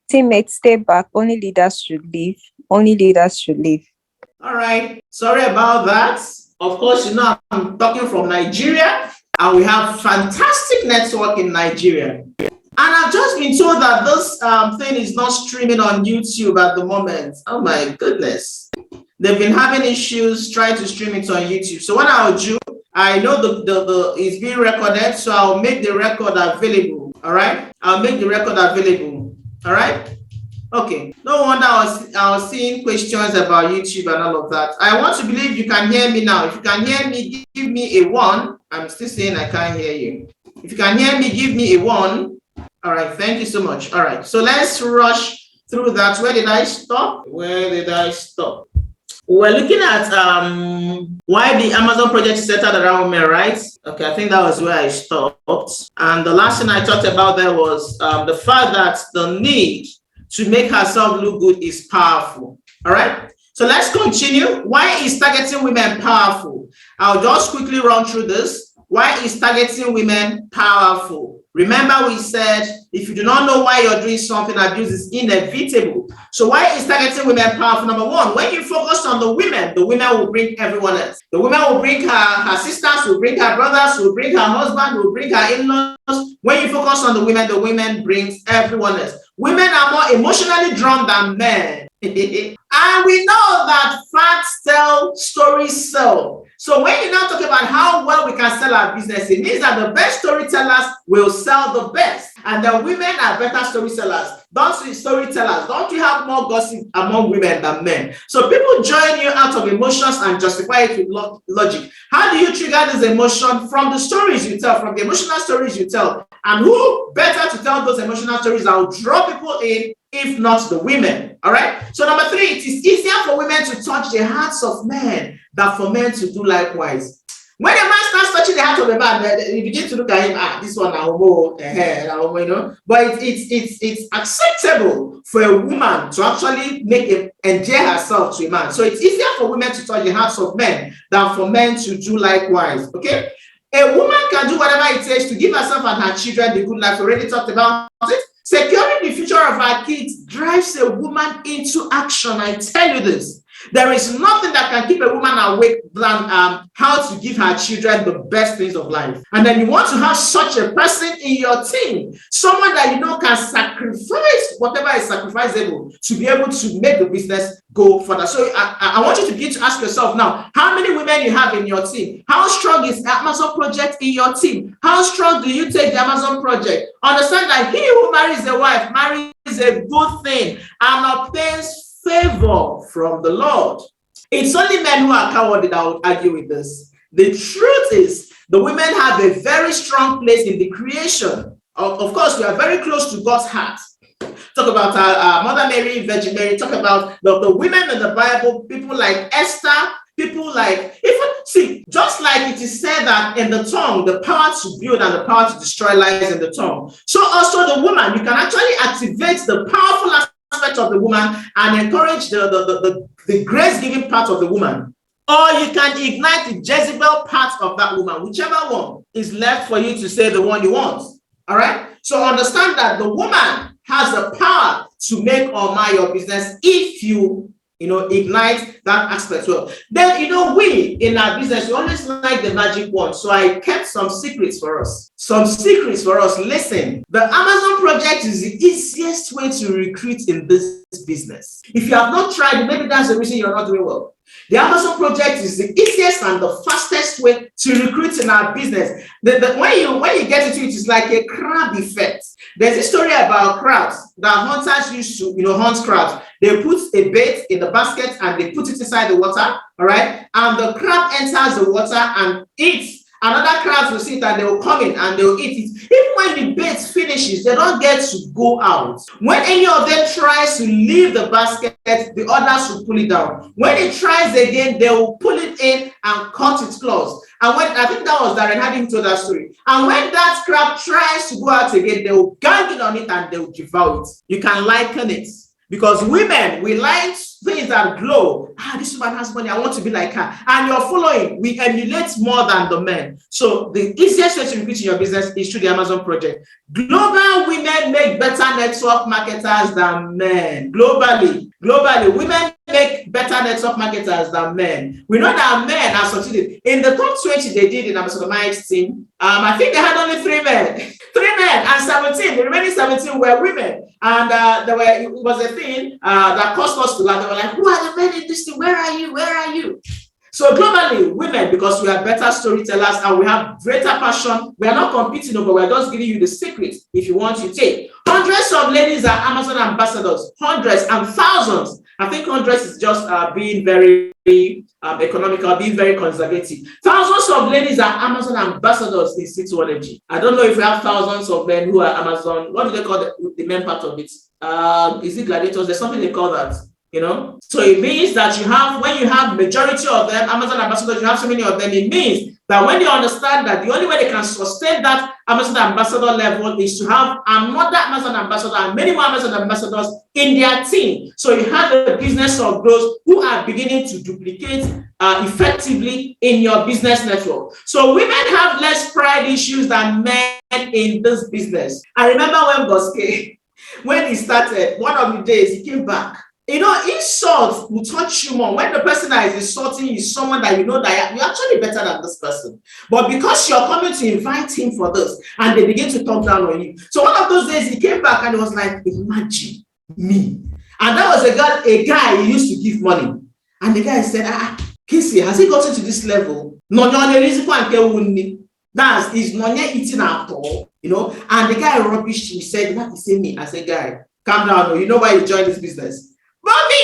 S2: Teammates, stay back. Only leaders should leave. Only leaders should leave.
S1: All right. Sorry about that. Of course, I'm talking from Nigeria, and we have fantastic network in Nigeria. And I've just been told that this thing is not streaming on YouTube at the moment. Oh my goodness. They've been having issues trying to stream it on YouTube. So what I'll do, I know the it's being recorded, so I'll make the record available. All right. I'll make the record available. All right. Okay. No wonder I was seeing questions about YouTube and all of that. I want to believe you can hear me now. If you can hear me, give me a 1. I'm still saying I can't hear you. If you can hear me, give me a 1. All right, thank you so much. All right, so let's rush through that. Where did I stop? We're looking at why the Amazon project is centered around women, right? Okay, I think that was where I stopped. And the last thing I talked about there was the fact that the need to make herself look good is powerful. All right, so let's continue. Why is targeting women powerful? I'll just quickly run through this. Why is targeting women powerful? Remember, we said if you do not know why you're doing something, abuse is inevitable. So why is targeting women powerful? Number one, when you focus on the women will bring everyone else. The women will bring her sisters, will bring her brothers, will bring her husband, will bring her in-laws. When you focus on the women brings everyone else. Women are more emotionally drawn than men. And we know that facts tell, stories sell. So when you now talk about how well we can sell our business, it means that the best storytellers will sell the best. And the women are better storytellers. Don't you have more gossip among women than men? So people join you out of emotions and justify it with logic. How do you trigger this emotion? From the stories you tell, from the emotional stories you tell. And who better to tell those emotional stories that will draw people in, if not the women? All right. So number 3, it is easier for women to touch the hearts of men than for men to do likewise. When a man starts touching the heart of a man, you begin to look at him, this one, But it's acceptable for a woman to actually endear herself to a man. So it's easier for women to touch the hearts of men than for men to do likewise. Okay. A woman can do whatever it takes to give herself and her children the good life. We already talked about it. Securing the future of our kids drives a woman into action. I tell you this. There is nothing that can keep a woman awake than how to give her children the best things of life. And then you want to have such a person in your team, someone that you know can sacrifice whatever is sacrificable to be able to make the business go further. So I want you to begin to ask yourself now, how many women you have in your team? How strong is the Amazon project in your team? How strong do you take the Amazon project? Understand that he who marries a wife marries a good thing and obtains favor from the Lord. It's only men who are cowardly that would argue with this. The truth is, the women have a very strong place in the creation. Of course, we are very close to God's heart. Talk about our Mother Mary, Virgin Mary. Talk about the women in the Bible, people like Esther, people like, just like it is said that in the tongue, the power to build and the power to destroy lies in the tongue. So also the woman, you can actually activate the powerful aspect of the woman and encourage the grace-giving part of the woman. Or you can ignite the Jezebel part of that woman, whichever one is left for you to say the one you want. All right? So understand that the woman has the power to make or mar your business if you ignite that aspect well. Then, we in our business, we always like the magic word. So I kept some secrets for us. Listen, the Amazon project is the easiest way to recruit in this business. If you have not tried, maybe that's the reason you're not doing well. The Amazon project is the easiest and the fastest way to recruit in our business. When you get into it, it's like a crab effect. There's a story about crabs that hunters used to, hunt crabs. They put a bait in the basket and they put it inside the water, all right? And the crab enters the water and eats. Another crabs will sit and they will come in and they will eat it. Even when the bait finishes, they don't get to go out. When any of them tries to leave the basket, the others will pull it down. When it tries again, they will pull it in and cut its claws. And when I think that was Darren Harding told that story. And when that crab tries to go out again, they will gang in on it and they will devour it. You can liken it. Because women, we like things that glow. This woman has money, I want to be like her. And you're following, we emulate more than the men. So the easiest way to recruit in your business is through the Amazon project. Global women make better network marketers than men. Globally, women make better network marketers than men. We know that men are succeeded. In the top 20 they did in Amazon Mike's team, I think they had only 3 men. 3 men and 17. The remaining 17 were women. And it was a thing that caused us to laugh. They were like, who are the men in this thing? Where are you? Where are you? So globally, women, because we are better storytellers and we have greater passion, we are not competing, but we're just giving you the secrets. If you want, you take. Hundreds of ladies are Amazon ambassadors. Hundreds and thousands. I think hundreds is just being very economical, being very conservative. Thousands of ladies are Amazon ambassadors in C2 Energy. I don't know if we have thousands of men who are Amazon. What do they call the men part of it? Is it gladiators? There's something they call that. So it means that when you have majority of them, Amazon ambassadors, you have so many of them, it means that when you understand that the only way they can sustain that Amazon ambassador level is to have another Amazon ambassador and many more Amazon ambassadors in their team. So you have the business of those who are beginning to duplicate effectively in your business network. So women have less pride issues than men in this business. I remember when Boske, when he started, one of the days he came back. Insult will touch you more when the person that is insulting you is someone that you know that you're actually better than this person. But because you're coming to invite him for this, and they begin to talk down on you. So one of those days he came back and he was like, imagine me. And that was a guy he used to give money. And the guy said, Casey, has he gotten to this level? No, is Nonya eating at all? And the guy rubbished him. He said, what is me? I said, guy, calm down. You know why you joined this business? But me,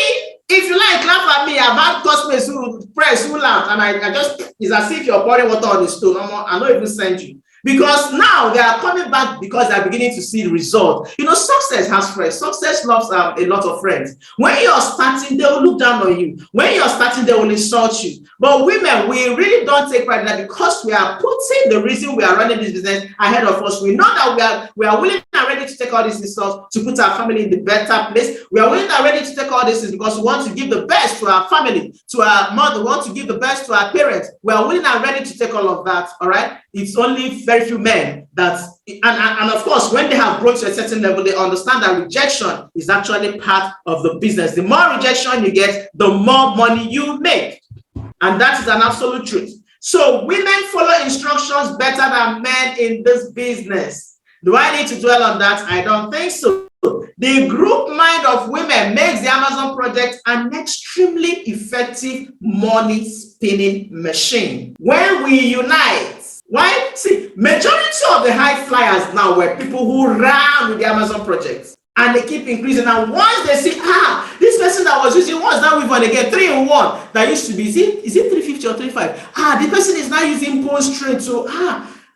S1: if you like, laugh at me. I've had customers who press, who laugh, and I just, it's as if you're pouring water on the stone. I don't even send you. Because now they are coming back because they're beginning to see the result. Success has friends. Success loves a lot of friends. When you're starting, they will look down on you. When you're starting, they will insult you. But women, we really don't take pride in that because we are putting the reason we are running this business ahead of us. We know that we are willing and ready to take all these results to put our family in the better place. We are willing and ready to take all this because we want to give the best to our family, to our mother. We want to give the best to our parents. We are willing and ready to take all of that. All right. It's only very few men that, and of course, when they have grown to a certain level, they understand that rejection is actually part of the business. The more rejection you get, the more money you make. And that is an absolute truth. So women follow instructions better than men in this business. Do I need to dwell on that? I don't think so. The group mind of women makes the Amazon project an extremely effective money spinning machine. When we unite, why? See, majority of the high flyers now were people who ran with the Amazon project. And they keep increasing. And once they see, this person that was using once now with one again, 3-in-1 that used to be, is it 350 or 35? The person is now using Bone Straight. So,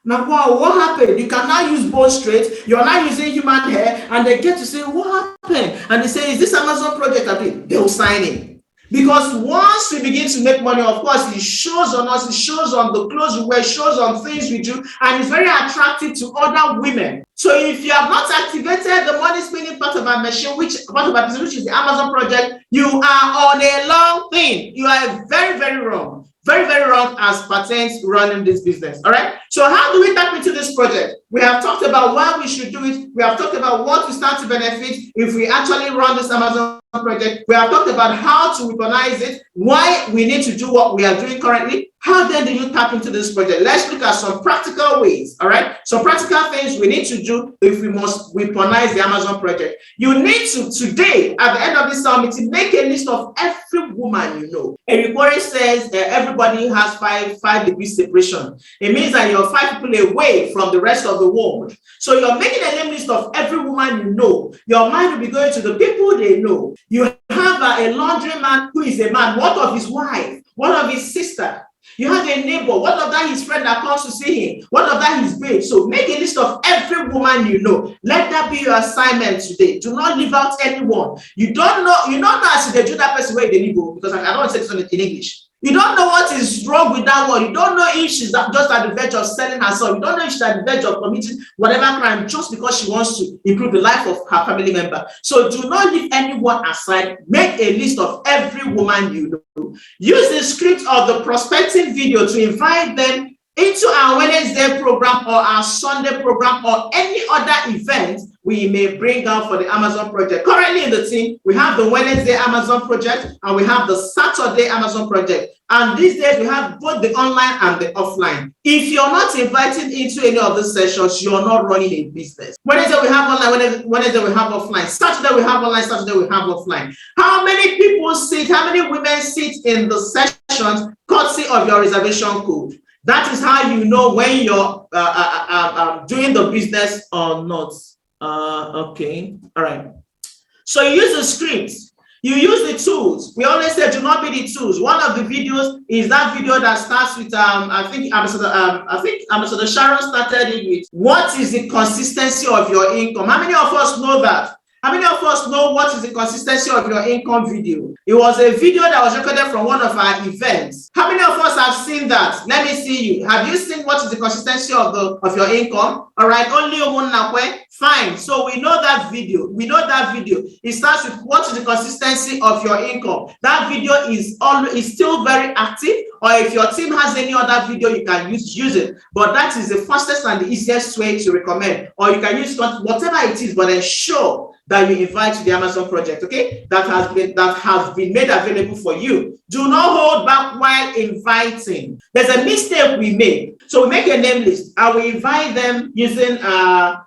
S1: now wow, what happened? You can now use Bone Straight. You're now using human hair, and they get to say, what happened? And they say, is this Amazon project? They'll sign in. Because once we begin to make money, of course, it shows on us, it shows on the clothes we wear, it shows on things we do, and it's very attractive to other women. So if you have not activated the money spinning part of our machine, which is the Amazon project, you are on a long thing. You are very, very wrong. Very, very wrong as pertains running this business. All right. So how do we tap into this project? We have talked about why we should do it. We have talked about what we stand to benefit if we actually run this Amazon project. We have talked about how to weaponize it, why we need to do what we are doing currently. How then do you tap into this project? Let's look at some practical ways. All right. Some practical things we need to do if we must weaponize the Amazon project. You need to today, at the end of this summit, make a list of every woman you know. A report says everybody has five degrees separation. It means that you're 5 people away from the rest of the world. So you're making a name list of every woman you know. Your mind will be going to the people they know. You have a laundryman who is a man. What of his wife? What of his sister? You have a neighbor. What of that his friend that comes to see him? What of that his babe? So make a list of every woman you know. Let that be your assignment today. Do not leave out anyone. You don't know as they do that person where they live, because I don't say this in English. You don't know what is wrong with that one. You don't know if she's just at the verge of selling herself. You don't know if she's at the verge of committing whatever crime just because she wants to improve the life of her family member. So do not leave anyone aside. Make a list of every woman you know. Use the script of the prospecting video to invite them into our Wednesday program or our Sunday program or any other event we may bring out for the Amazon project. Currently in the team, we have the Wednesday Amazon project and we have the Saturday Amazon project. And these days we have both the online and the offline. If you're not invited into any of these sessions, you're not running a business. Wednesday we have online, Wednesday we have offline. Saturday we have online, Saturday we have offline. How many people sit, how many women sit in the sessions courtesy of your reservation code? That is how you know when you're doing the business or not. Okay, all right. So you use the scripts, you use the tools. We always say do not be the tools. One of the videos is that video that starts with I think Ambassador Sharon started it with what is the consistency of your income. How many of us know that? How many of us know what is the consistency of your income video? It was a video that was recorded from one of our events. How many of us have seen that? Let me see you. Have you seen what is the consistency of your income? All right, only Omunakwe. Fine. So we know that video. We know that video. It starts with what is the consistency of your income. That video is still very active. Or if your team has any other video, you can use it. But that is the fastest and the easiest way to recommend. Or you can use whatever it is, but ensure that you invite to the Amazon project, okay? That has been made available for you. Do not hold back while inviting. There's a mistake we make. So we make a name list and we invite them using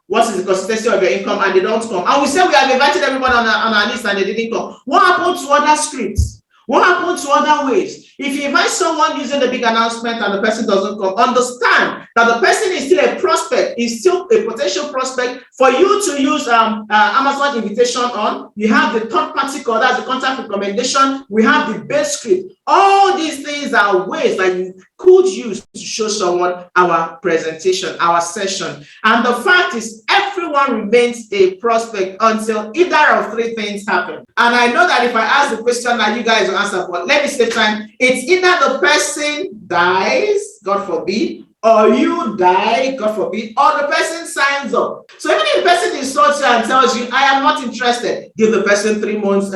S1: what is the consistency of your income, and they don't come. And we say we have invited everyone on our list and they didn't come. What happened to other scripts? What happened to other ways? If you invite someone using the big announcement and the person doesn't come, understand that the person is still a prospect, is still a potential prospect for you to use Amazon invitation on. You have the third party call, that's the contact recommendation. We have the base script. All these things are ways that you could use to show someone our presentation, our session. And the fact is, everyone remains a prospect until either of three things happen. And I know that if I ask the question that you guys will answer, but let me save time. It's either the person dies, God forbid, or you die, God forbid, or the person signs up. So even if the person insults you and tells you, I am not interested, give the person 3 months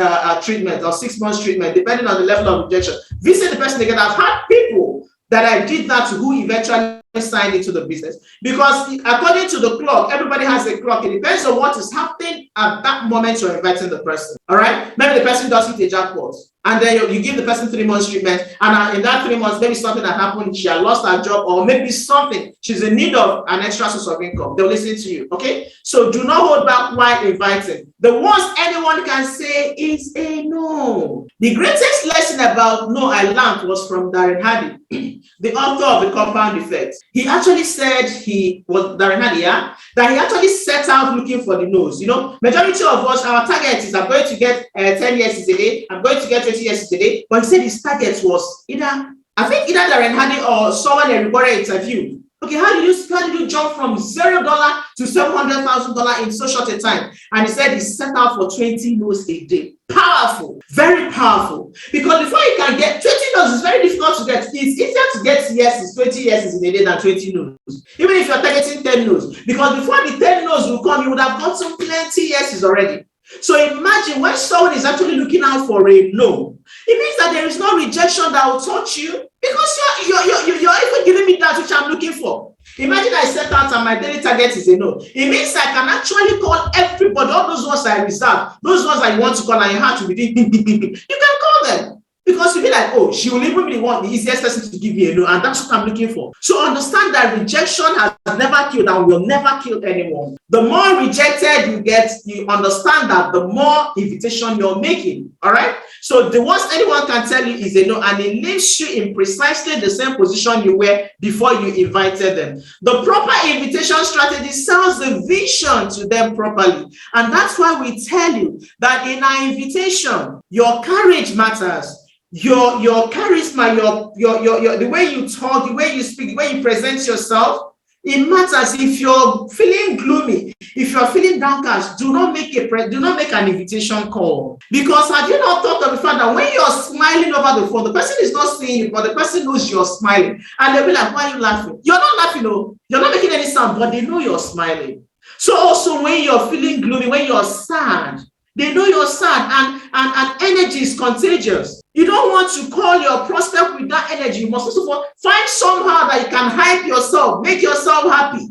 S1: treatment or 6 months treatment, depending on the level of rejection. Visit the person again. I've had people that I did that to who eventually signed into the business. Because according to the clock, everybody has a clock. It depends on what is happening at that moment you're inviting the person. All right? Maybe the person does hit a jackpot. And then you give the person 3 months treatment. And in that 3 months, maybe something that happened, she had lost her job, or maybe something, she's in need of an extra source of income. They'll listen to you. Okay? So do not hold back while inviting. The worst anyone can say is a no. The greatest lesson about no I learned was from Darren Hardy, the author of The Compound Effect. He actually said Darren Hardy, that he actually set out looking for the no's. You know, majority of us, our target is I'm going to get 10 years today, I'm going to get 20 years today. But he said his target was either Darren Hardy or someone a reporter interview. Okay, how did you jump from $0 to $700,000 in so short a time? And he said he set out for 20 no's a day. Powerful, very powerful. Because before you can get 20 no's, it's very difficult to get. It's easier to get yeses, 20 yeses in a day than 20 no's. Even if you're targeting 10 no's. Because before the 10 no's will come, you would have gotten plenty yeses already. So imagine when someone is actually looking out for a no, It means that there is no rejection that will touch you because you're even giving me that which I'm looking for. Imagine I set out and my daily target is a no. It means I can actually call everybody, all those ones I reserve, those ones I want to call and you have to be doing, you can call them. Because you'll be like, oh, she will even be the easiest person to give me a no, and that's what I'm looking for. So understand that rejection has never killed and will never kill anyone. The more rejected you get, you understand that the more invitation you're making. All right. So the worst anyone can tell you is a no, and it leaves you in precisely the same position you were before you invited them. The proper invitation strategy sells the vision to them properly. And that's why we tell you that in our invitation, your courage matters. Your charisma, your the way you talk, the way you speak, the way you present yourself, it matters. If you're feeling gloomy, if you're feeling downcast, do not make an invitation call. Because have you not thought of the fact that when you're smiling over the phone, the person is not seeing you, but the person knows you're smiling, and they'll be like, "Why are you laughing?" You're not laughing, no. You're not making any sound, but they know you're smiling. So also when you're feeling gloomy, when you're sad, they know you're sad, and energy is contagious. You don't want to call your prospect with that energy. You must also find somehow that you can hype yourself, make yourself happy.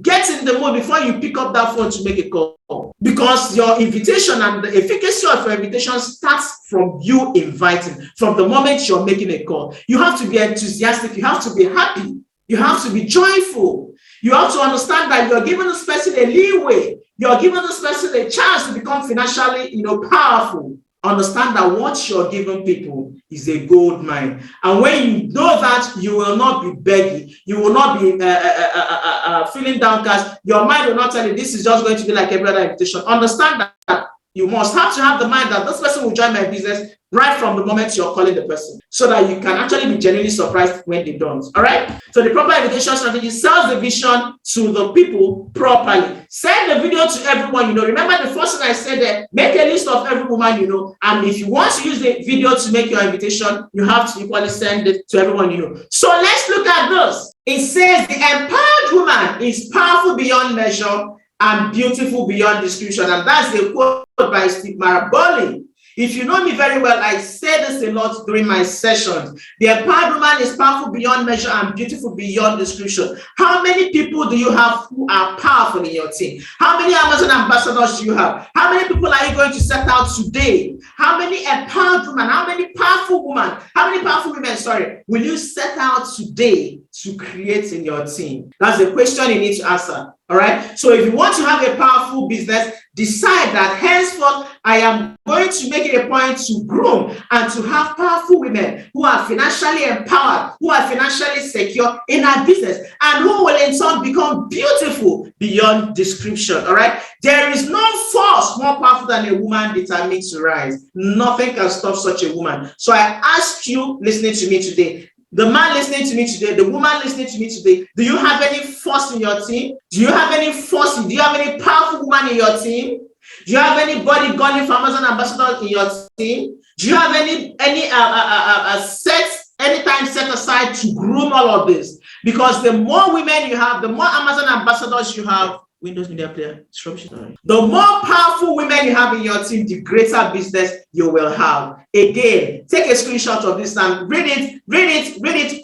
S1: Get in the mood before you pick up that phone to make a call. Because your invitation and the efficacy of your invitation starts from you inviting, from the moment you're making a call. You have to be enthusiastic. You have to be happy. You have to be joyful. You have to understand that you're giving this person a leeway. You're giving this person a chance to become financially, powerful. Understand that what you're giving people is a gold mine. And when you know that, you will not be begging. You will not be feeling downcast. Your mind will not tell you this is just going to be like every other invitation. Understand that you must have to have the mind that this person will join my business right from the moment you're calling the person, so that you can actually be genuinely surprised when they don't. All right. So the proper invitation strategy sells the vision to the people properly. Send the video to everyone you know. Remember the first thing I said there, make a list of every woman you know. And if you want to use the video to make your invitation, you have to equally send it to everyone you know. So let's look at this. It says the empowered woman is powerful beyond measure and beautiful beyond description. And that's a quote by Steve Maraboli. If you know me very well, I say this a lot during my sessions. The empowered woman is powerful beyond measure and beautiful beyond description. How many people do you have who are powerful in your team? How many Amazon ambassadors do you have? How many people are you going to set out today? How many empowered women? How many powerful women? How many powerful women, will you set out today to create in your team? That's the question you need to answer. All right. So if you want to have a powerful business, decide that henceforth I am going to make it a point to groom and to have powerful women who are financially empowered, who are financially secure in our business, and who will in turn become beautiful beyond description. All right. There is no force more powerful than a woman determined to rise. Nothing can stop such a woman. So I ask you listening to me today, the man listening to me today, the woman listening to me today, do you have any force in your team? Do you have any force? Do you have any powerful woman in your team? Do you have anybody gunning for Amazon ambassadors in your team? Do you have any time set aside to groom all of this? Because the more women you have, the more Amazon ambassadors you have. Windows Media Player, the more powerful women you have in your team, the greater business you will have. Again, take a screenshot of this and read it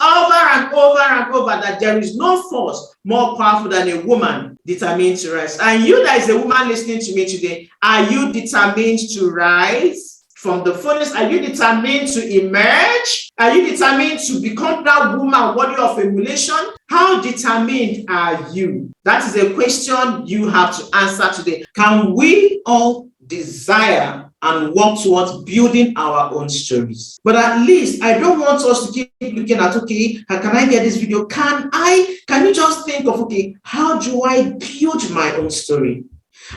S1: over and over and over, that there is no force more powerful than a woman determined to rise. And you that is a woman listening to me today, are you determined to rise from the fullness? Are you determined to emerge? Are you determined to become that woman worthy of emulation? How determined are you? That is a question you have to answer today. Can we all desire and work towards building our own stories? But at least I don't want us to keep looking at, okay, how can I get this video? Can you just think of, okay, how do I build my own story?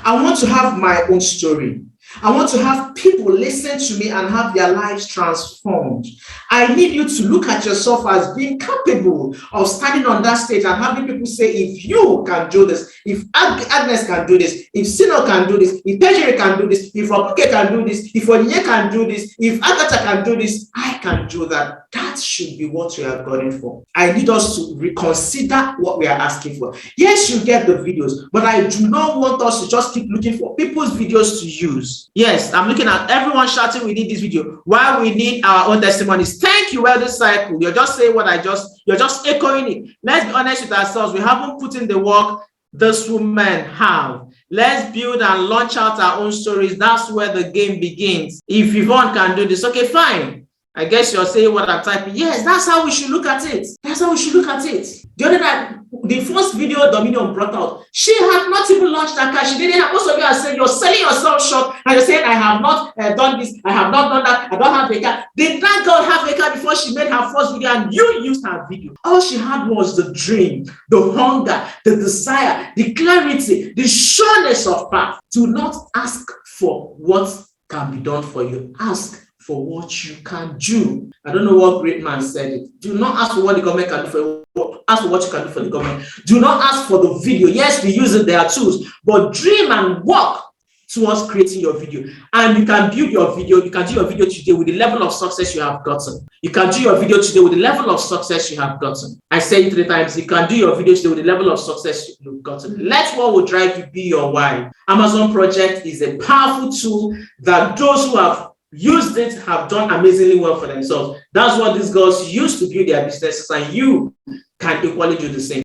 S1: I want to have my own story. I want to have people listen to me and have their lives transformed. I need you to look at yourself as being capable of standing on that stage and having people say, if you can do this, if Agnes can do this, if Sino can do this, if Tejiri can do this, if Obuke can do this, if Onyinye can do this, if Agatha can do this, I can do that. That should be what we are going for. I need us to reconsider what we are asking for. Yes, you get the videos, but I do not want us to just keep looking for people's videos to use. Yes, I'm looking at everyone shouting, we need this video, while we need our own testimonies. Thank you, Elder Cycle. You're just saying you're just echoing it. Let's be honest with ourselves. We haven't put in the work. This woman have. Let's build and launch out our own stories. That's where the game begins. If Yvonne can do this, okay, fine. I guess you're saying what I'm typing. Yes, that's how we should look at it. That's how we should look at it. The other night, the first video Dominion brought out, she had not even launched that car. She didn't have. Most of you are saying you're selling yourself short, and you're saying I have not done this, I have not done that, I don't have a car. Did that girl have a car before she made her first video and you used her video? All she had was the dream, the hunger, the desire, the clarity, the sureness of path. Do not ask for what can be done for you. Ask for what you can do. I don't know what great man said it. Do not ask for what the government can do for you. Ask for what you can do for the government. Do not ask for the video. Yes, we use it, there are tools, but dream and work towards creating your video. And you can build your video. You can do your video today with the level of success you have gotten. You can do your video today with the level of success you have gotten. I say it 3 times. You can do your video today with the level of success you've gotten. Let what will drive you be your why. Amazon Project is a powerful tool that those who have used it have done amazingly well for themselves. That's what these girls used to build their businesses, and you can equally do the same.